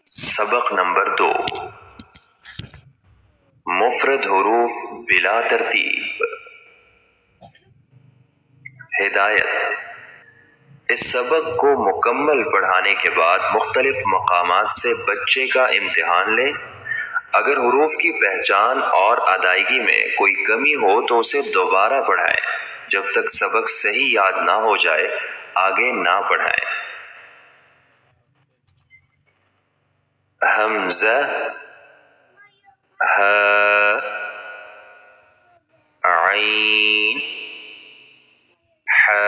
सबक नंबर 2, मुफरद हुरूफ बिला तरतीब। हिदायत। इस सबक को मुकम्मल पढ़ाने के बाद मुख्तलिफ मकामात से बच्चे का इम्तिहान लें। अगर हुरूफ की पहचान और अदायगी में कोई कमी हो तो उसे दोबारा पढ़ाएं। जब तक सबक सही याद ना हो जाए आगे ना पढ़ाएं। हमज़ा, हा, ऐन, हा,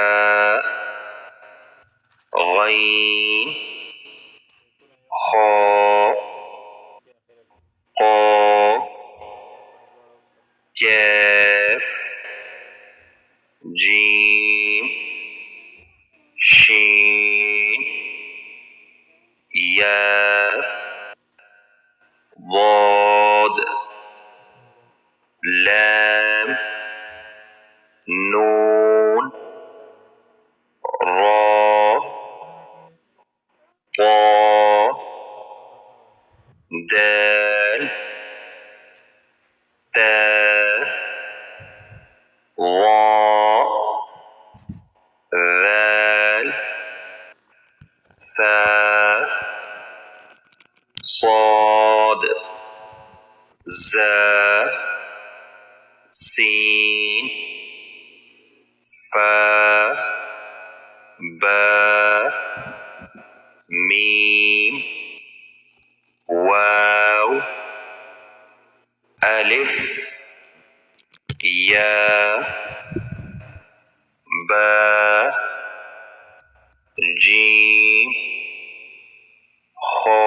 गैन, खा, क़ाफ, कैफ, जीम, शीन, या, वाद, लाम, नून, रा, ता, दाल, ता, वा, ज़ाल, सा, साद, ज़ा, सीन, फा, बा, मीम, वाव, अलिफ, या, बा, जीम, खा,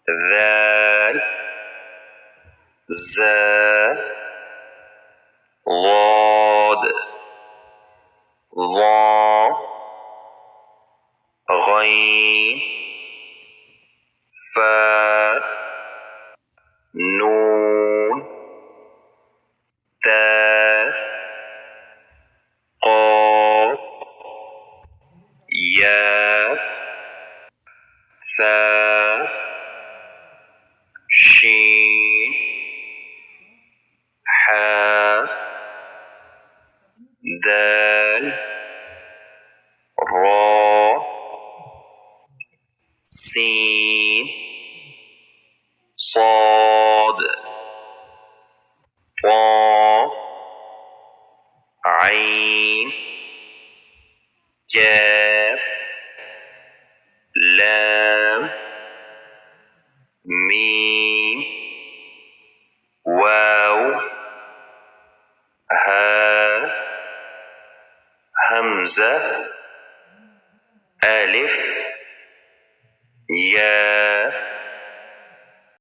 ज़ाल, ज़ा, ज़ाद, ज़ा, गैन, फा, नून, ता, क़ाफ, या, सा, शीन, हा, दाल, रा, सीन, साद, ता, ऐन, कैफ, लाम, मीम, वाव, हा, हमज़ा, अलिफ, या,